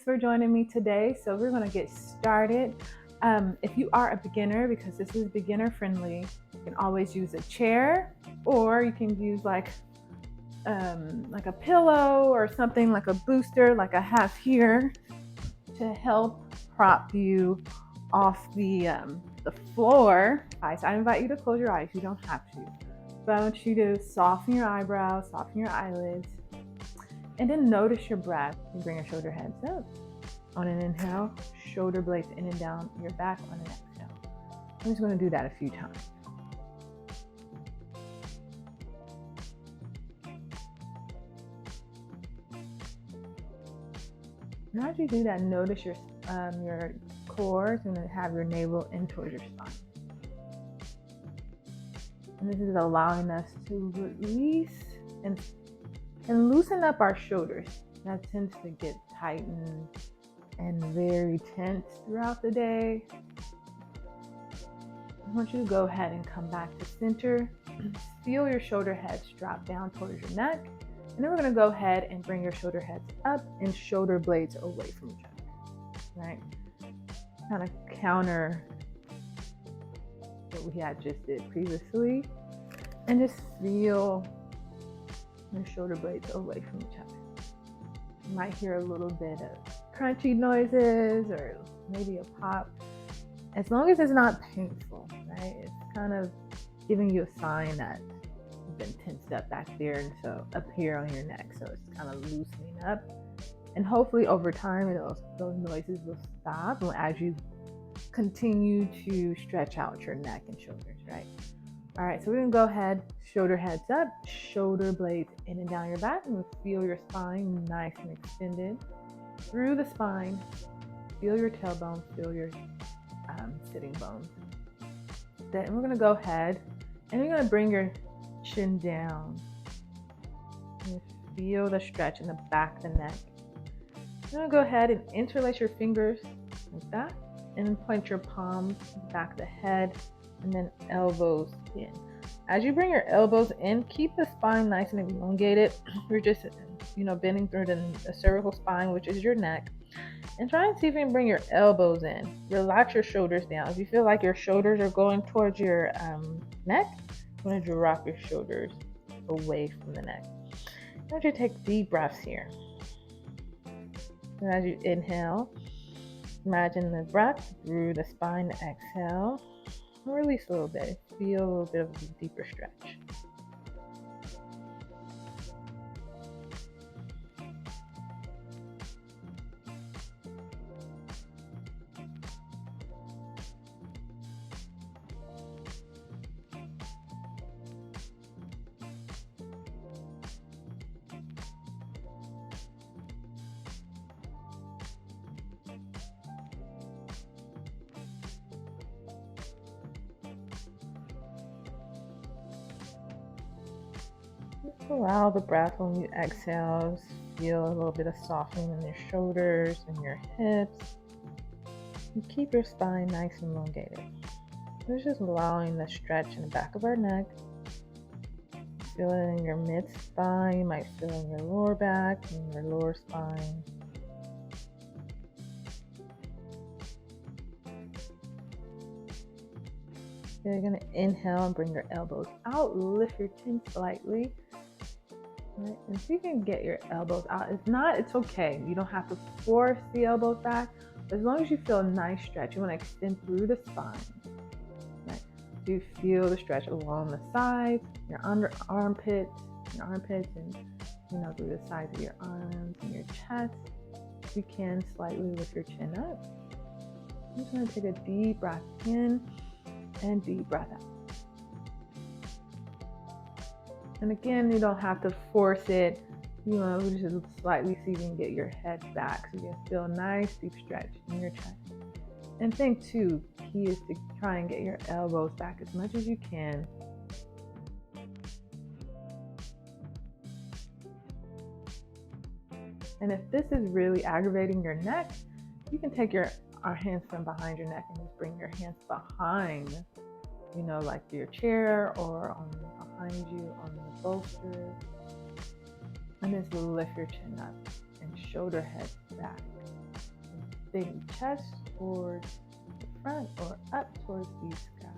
Thanks for joining me today. So we're going to get started. If you are a beginner, because this is beginner friendly, you can always use a chair, or you can use like a pillow or something like a booster like I have here to help prop you off the floor. So I invite you to close your eyes. You don't have to. But I want you to soften your eyebrows, soften your eyelids, and then notice your breath. You bring your shoulder heads up. On an inhale, shoulder blades in and down your back on an exhale. I'm just going to do that a few times. Now as you do that, notice your core is going to have your navel in towards your spine. And this is allowing us to release and loosen up our shoulders. That tends to get tightened and very tense throughout the day. I want you to go ahead and come back to center. Feel your shoulder heads drop down towards your neck. And then we're going to go ahead and bring your shoulder heads up and shoulder blades away from each other. Right? Kind of counter what we had just did previously. And just feel your shoulder blades away from each other. You might hear a little bit of crunchy noises or maybe a pop. As long as it's not painful, right? It's kind of giving you a sign that you've been tensed up back there, and so up here on your neck. So it's kind of loosening up. And hopefully over time, those noises will stop as you continue to stretch out your neck and shoulders, right? All right, so we're gonna go ahead, shoulder heads up, shoulder blades in and down your back, and feel your spine nice and extended through the spine. Feel your tailbone, feel your sitting bones. Then we're gonna go ahead and you're gonna bring your chin down. And feel the stretch in the back of the neck. You're gonna go ahead and interlace your fingers like that, and then point your palms back of the head, and then elbows in. As you bring your elbows in, keep the spine nice and elongated. You're just, bending through the cervical spine, which is your neck. And try and see if you can bring your elbows in. Relax your shoulders down. If you feel like your shoulders are going towards your neck, you want to drop your shoulders away from the neck. I want you to take deep breaths here. And as you inhale, imagine the breath through the spine. Exhale. Release a little bit. Feel a little bit of a deeper stretch. Allow the breath when you exhale. Feel a little bit of softening in your shoulders and your hips. And keep your spine nice and elongated. We're just allowing the stretch in the back of our neck. Feel it in your mid spine. You might feel it in your lower back and your lower spine. You're going to inhale and bring your elbows out. Lift your chin slightly. Right. And if you can get your elbows out, if not, it's okay. You don't have to force the elbows back. As long as you feel a nice stretch, you want to extend through the spine. Right. You feel the stretch along the sides, your armpits, and through the sides of your arms and your chest. If you can, slightly lift your chin up. I'm just going to take a deep breath in and deep breath out. And again, you don't have to force it. Just slightly see if you can get your head back so you can feel a nice deep stretch in your chest. And think too, key is to try and get your elbows back as much as you can. And if this is really aggravating your neck, you can take our hands from behind your neck and just bring your hands behind, like your chair or behind you on the bolster. And just lift your chin up and shoulder head back. lifting chest towards the front or up towards the sky.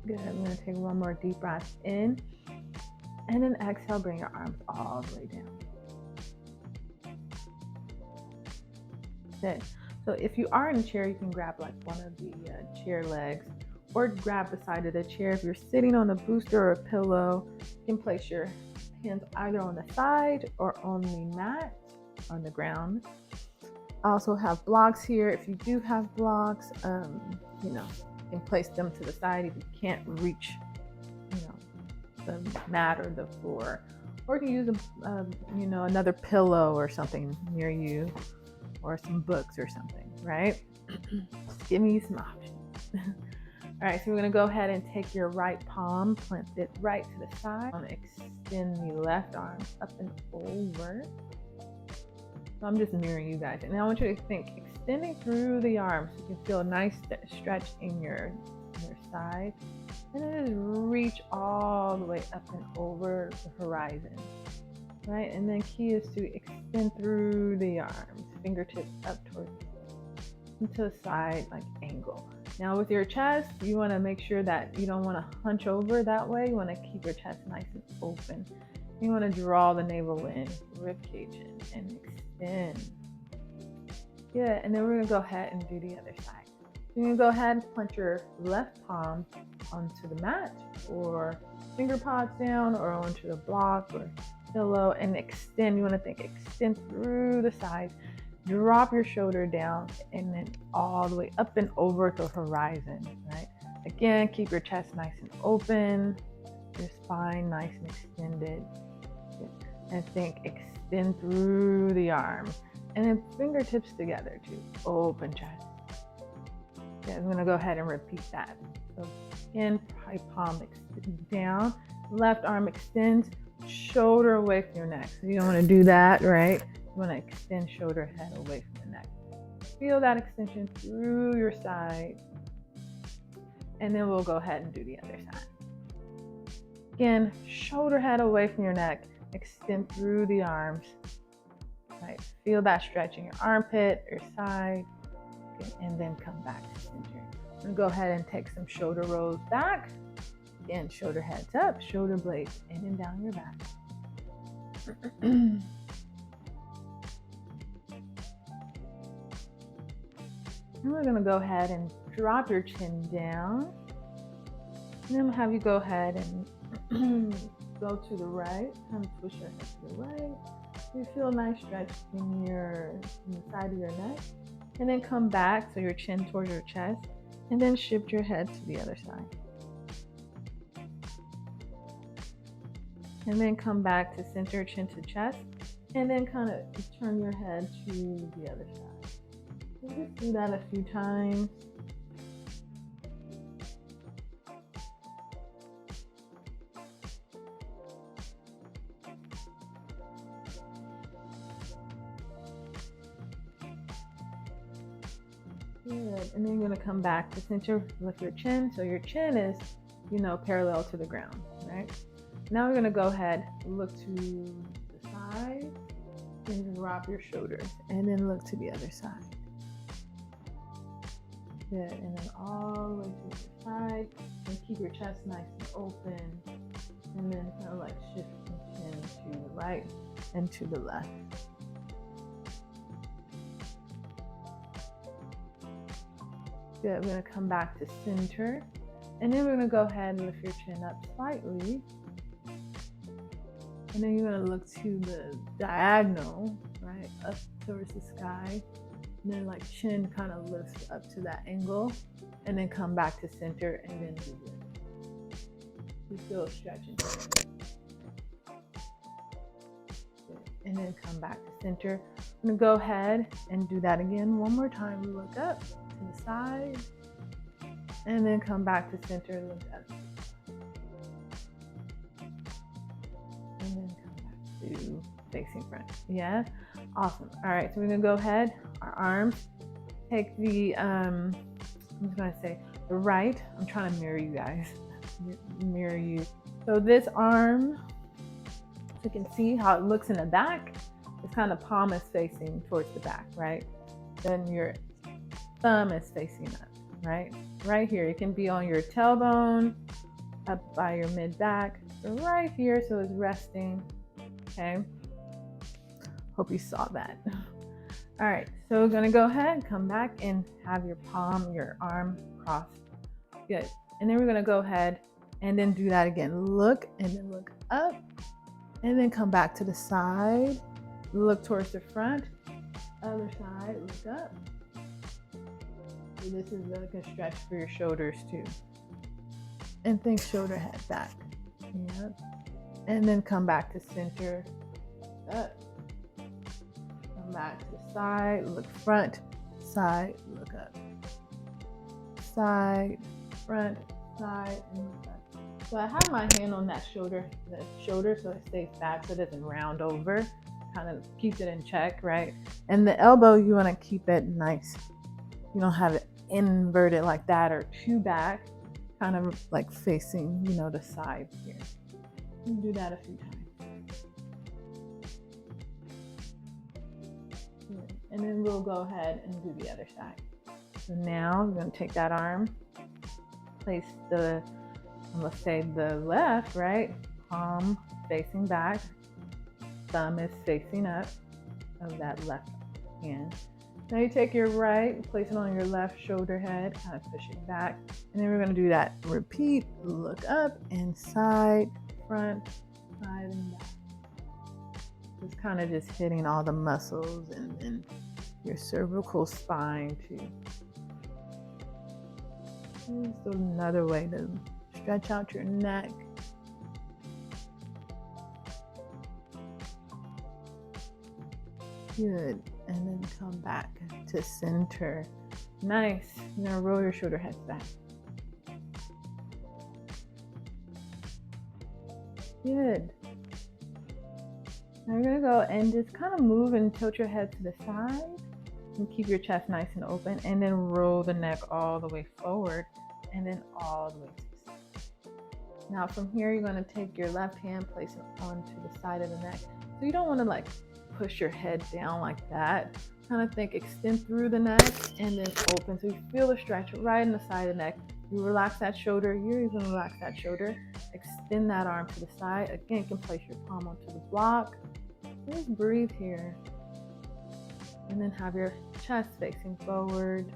Good. I'm going to take one more deep breath in, and then exhale, bring your arms all the way down. Good. So if you are in a chair, you can grab like one of the chair legs, or grab the side of the chair. If you're sitting on a booster or a pillow, you can place your hands either on the side or on the mat, on the ground. I also have blocks here. If you do have blocks, you can place them to the side if you can't reach, the mat or the floor, or you can use another pillow or something near you, or some books or something, right? Just giving you some options. All right, so we're gonna go ahead and take your right palm, plant it right to the side, extend the left arm up and over. So I'm just mirroring you guys, and I want you to think extending through the arms. So you can feel a nice stretch in your side, and then just reach all the way up and over the horizon, right? And then key is to extend through the arms, fingertips up towards into the side, like angle. Now with your chest, you want to make sure that you don't want to hunch over that way. You want to keep your chest nice and open. You want to draw the navel in, rib cage in, and extend. Good, and then we're going to go ahead and do the other side. You're going to go ahead and plant your left palm onto the mat, or finger paws down, or onto the block or pillow, and extend. You want to think extend through the sides, drop your shoulder down, and then all the way up and over the horizon, right? Again, keep your chest nice and open, your spine nice and extended, and think extend through the arm, and then fingertips together to open chest. Okay, I'm going to go ahead and repeat that. So again, right palm extends down, left arm extends, shoulder away from your neck. So you don't want to do that, right? You want to extend shoulder head away from the neck. Feel that extension through your side. And then we'll go ahead and do the other side. Again, shoulder head away from your neck, extend through the arms. Right? Feel that stretch in your armpit, your side, okay, and then come back to center. I'm going to go ahead and take some shoulder rolls back. Again, shoulder heads up, shoulder blades in and down your back. And we're going to go ahead and drop your chin down. And then we'll have you go ahead and go to the right, kind of push your head to the right. You feel a nice stretch in the side of your neck. And then come back, so your chin towards your chest, and then shift your head to the other side. And then come back to center, chin to chest, and then kind of turn your head to the other side. So just do that a few times. Good. And then you're going to come back to center with your chin. So your chin is, parallel to the ground, right? Now we're going to go ahead, look to the side, and drop your shoulders, and then look to the other side. Good. And then all the way to the side, and keep your chest nice and open, and then kind of like shift your chin to the right and to the left. Good. We're going to come back to center, and then we're going to go ahead and lift your chin up slightly, and then you're going to look to the diagonal, right, up towards the sky, and then like chin kind of lifts up to that angle, and then come back to center, and then do this. You feel a stretch into it. And then come back to center. I'm going to go ahead and do that again one more time. We look up to the side, and then come back to center, look up, and then come back to facing front. Yeah, awesome. All right, so we're gonna go ahead, our arms, take the I'm just gonna say the right. I'm trying to mirror you guys, mirror you. So this arm, so you can see how it looks in the back. It's kind of palm is facing towards the back, right? Then your thumb is facing up, right? Right here, it can be on your tailbone, up by your mid back, right here, so it's resting. Okay, hope you saw that. All right, so we're gonna go ahead, come back and have your palm, your arm crossed. Good. And then we're gonna go ahead and then do that again. Look and then look up and then come back to the side. Look towards the front. Other side, look up. So this is like a stretch for your shoulders too. And think shoulder head back. Yep. And then come back to center. Up. Come back to side, look front, side, look up. Side, front, side, and look up. So I have my hand on that shoulder, so it stays back so it doesn't round over. Kind of keeps it in check, right? And the elbow, you want to keep it nice. You don't have it inverted like that or too back, kind of like facing, the side here. You do that a few times. And then we'll go ahead and do the other side. So now we're going to take that arm, place let's say the left, right? Palm facing back, thumb is facing up of that left hand. Now you take your right, place it on your left shoulder head, kind of push it back. And then we're going to do that. Repeat, look up and side, front, side, and back. It's kind of just hitting all the muscles and your cervical spine too. Just another way to stretch out your neck. Good. And then come back to center. Nice. You're going to roll your shoulder heads back. Good. Now you're going to go and just kind of move and tilt your head to the side and keep your chest nice and open, and then roll the neck all the way forward and then all the way to the side. Now from here, you're going to take your left hand, place it onto the side of the neck. So you don't want to like push your head down like that. Kind of think extend through the neck and then open. So you feel the stretch right in the side of the neck. You relax that shoulder. You're even relax that shoulder. Extend that arm to the side. Again, you can place your palm onto the block. Just breathe here. And then have your chest facing forward.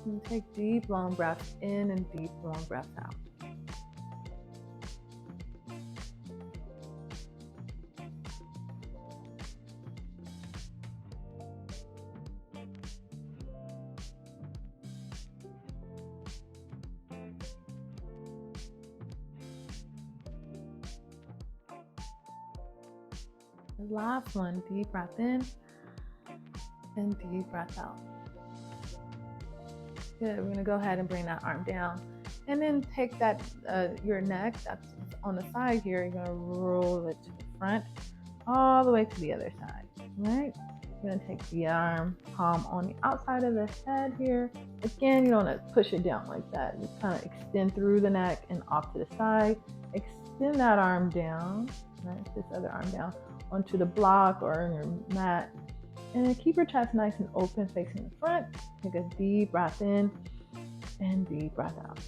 And take deep, long breaths in and deep, long breaths out. The last one, deep breath in and deep breath out. Good. We're going to go ahead and bring that arm down and then take that, your neck that's on the side here. You're going to roll it to the front all the way to the other side. Right? You're going to take the arm, palm on the outside of the head here. Again, you don't want to push it down like that. Just kind of extend through the neck and off to the side. Extend that arm down, right? This other arm down onto the block or on your mat. And then keep your chest nice and open facing the front. Take a deep breath in and deep breath out.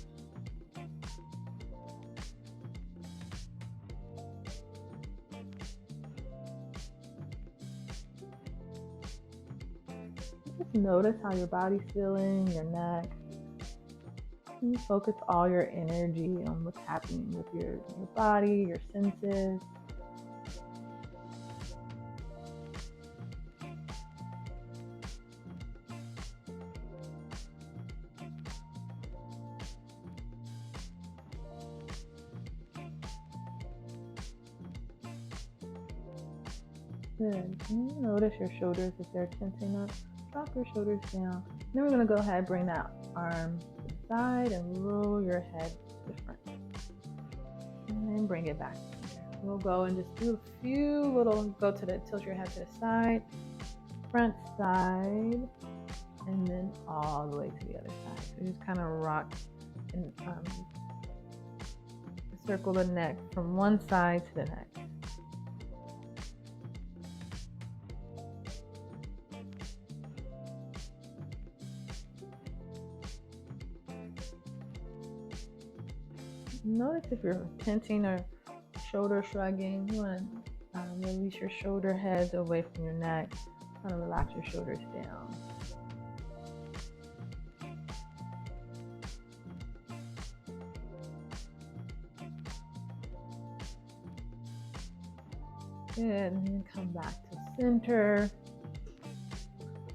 Just notice how your body's feeling, your neck. And focus all your energy on what's happening with your body, your senses. Good. Notice your shoulders if they're tensing up. Drop your shoulders down. Then we're going to go ahead, bring that arm to the side and roll your head to the front. then bring it back. We'll go and just do a few little, tilt your head to the side, front side, and then all the way to the other side. So just kind of rock and circle the neck from one side to the next. Notice if you're tensing or shoulder shrugging, you want to release your shoulder heads away from your neck. Kind of relax your shoulders down. Good, and then come back to center.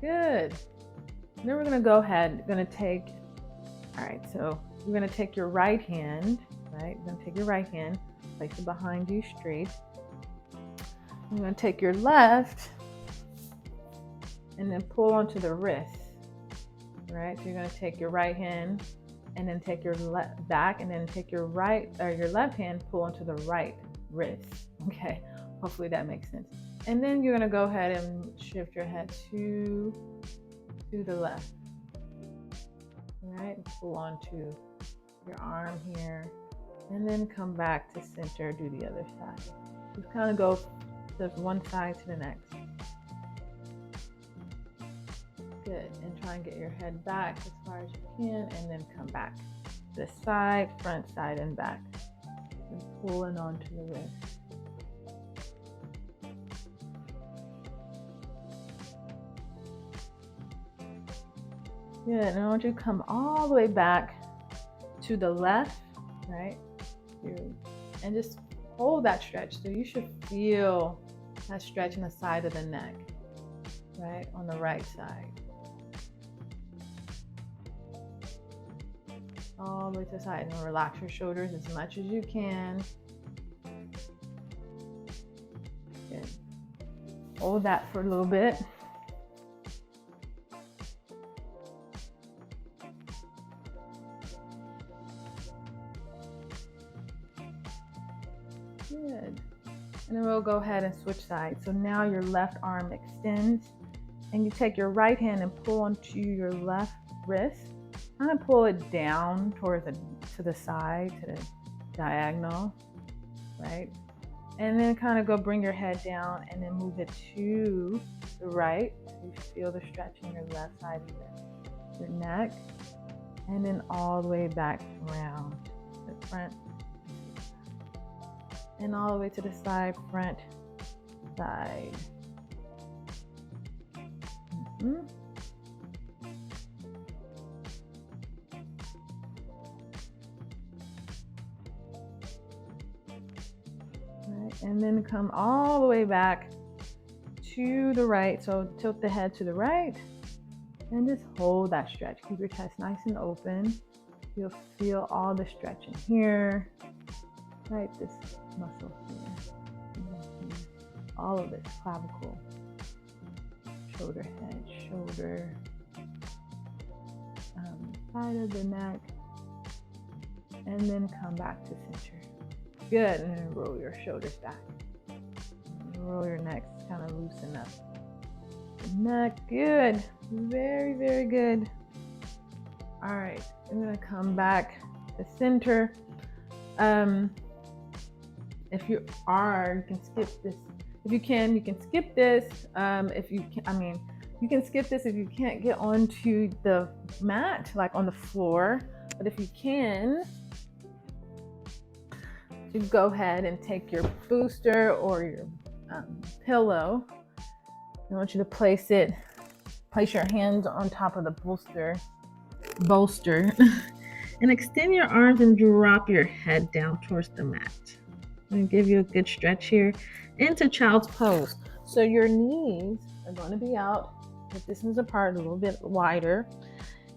Good. And then we're gonna go ahead, all right, so we're gonna take your right hand, right? You're gonna take your right hand, place it behind you straight. I'm gonna take your left and then pull onto the wrist, right? So you're gonna take your right hand and then take your left back and then take your your left hand, pull onto the right wrist, okay? Hopefully that makes sense. And then you're gonna go ahead and shift your head to the left. All right, pull onto your arm here, and then come back to center, do the other side. Just kind of go to one side to the next. Good, and try and get your head back as far as you can, and then come back to the side, front, side, and back. And pulling onto the wrist. Good, and I want you to come all the way back to the left, right? And just hold that stretch. So you should feel that stretch in the side of the neck, right? On the right side. All the way to the side, and relax your shoulders as much as you can. Good. Hold that for a little bit. Good. And then we'll go ahead and switch sides. So now your left arm extends, and you take your right hand and pull onto your left wrist. Kind of pull it down to the side, to the diagonal, right? And then kind of bring your head down and then move it to the right. So you feel the stretch in your left side of your neck. And then all the way back around the front. And all the way to the side, front, side. Right, and then come all the way back to the right. So tilt the head to the right and just hold that stretch. Keep your chest nice and open. You'll feel all the stretch in here, right? This muscle here, all of this, clavicle, shoulder, head, shoulder, side of the neck, and then come back to center. Good, and then roll your shoulders back. Roll your neck, kind of loosen up the neck. Good, very, very good. All right, I'm gonna come back to center. If you can skip this. If you can skip this. You can skip this if you can't get onto the mat, like on the floor. But if you can, you go ahead and take your booster or your pillow. I want you to place your hands on top of the bolster, and extend your arms and drop your head down towards the mat. And give you a good stretch here into child's pose. So your knees are going to be out the distance apart, a little bit wider.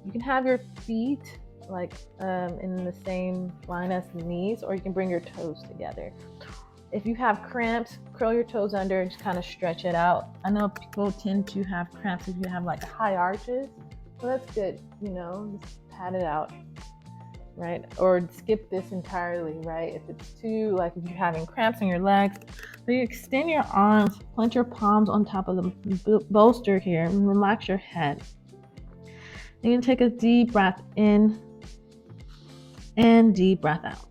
You can have your feet like in the same line as the knees, or you can bring your toes together. If you have cramps, curl your toes under and just kind of stretch it out. I know people tend to have cramps if you have like high arches, so that's good, just pat it out. right? Or skip this entirely, right? If it's too, like if you're having cramps in your legs, so you extend your arms, plant your palms on top of the bolster here, and relax your head. You can take a deep breath in and deep breath out.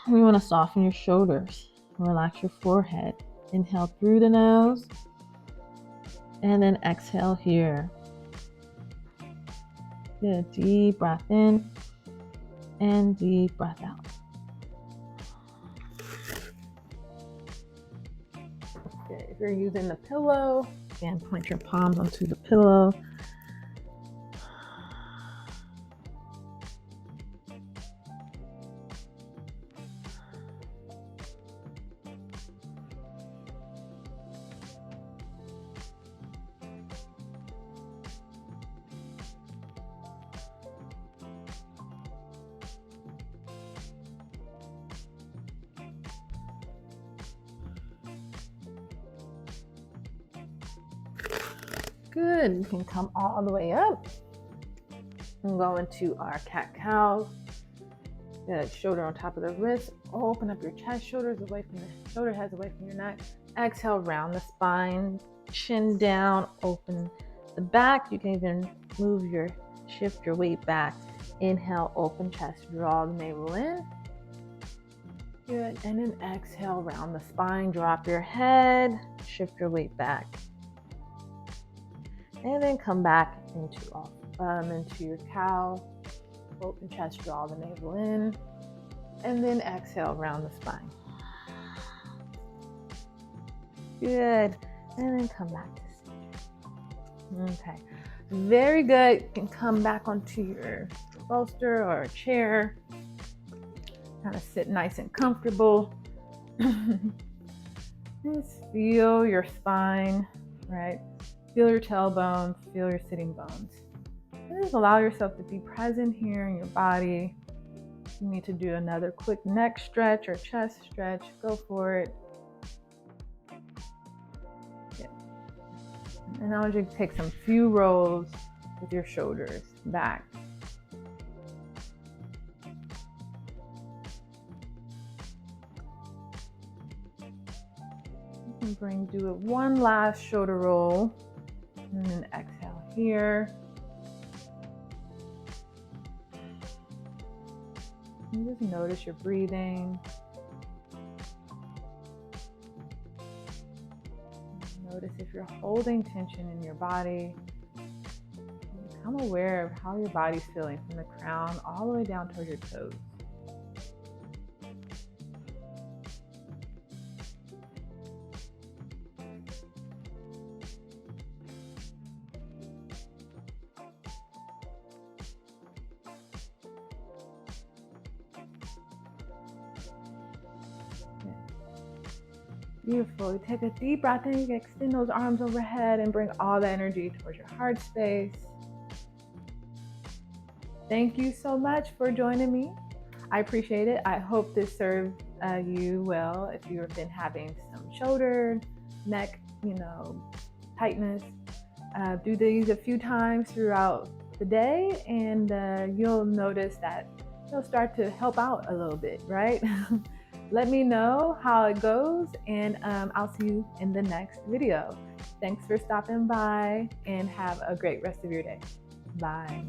We want to soften your shoulders, relax your forehead. Inhale through the nose, and then exhale here. Get a deep breath in and deep breath out. Okay, if you're using the pillow, again, point your palms onto the pillow. Good. You can come all the way up and go into our cat-cow. Good. Shoulder on top of the wrist. Open up your chest, shoulders away from the shoulder heads away from your neck. Exhale, round the spine, chin down, open the back. You can even shift your weight back. Inhale, open chest, draw the navel in. Good. And then exhale, round the spine, drop your head, shift your weight back. And then come back into your cow. Open chest, draw the navel in. And then exhale, round the spine. Good. And then come back to center. Okay. Very good. You can come back onto your bolster or a chair. Kind of sit nice and comfortable. Just feel your spine, right? Feel your tailbone, feel your sitting bones. And just allow yourself to be present here in your body. If you need to do another quick neck stretch or chest stretch, go for it. Yeah. And I want you to take some few rolls with your shoulders back. You can do it one last shoulder roll. And then exhale here. And just notice your breathing. Notice if you're holding tension in your body. Become aware of how your body's feeling from the crown all the way down towards your toes. Beautiful. You take a deep breath in, you can extend those arms overhead and bring all the energy towards your heart space. Thank you so much for joining me. I appreciate it. I hope this served you well if you've been having some shoulder, neck, tightness. Do these a few times throughout the day and you'll notice that you'll start to help out a little bit, right? Let me know how it goes, and I'll see you in the next video. Thanks for stopping by, and have a great rest of your day. Bye.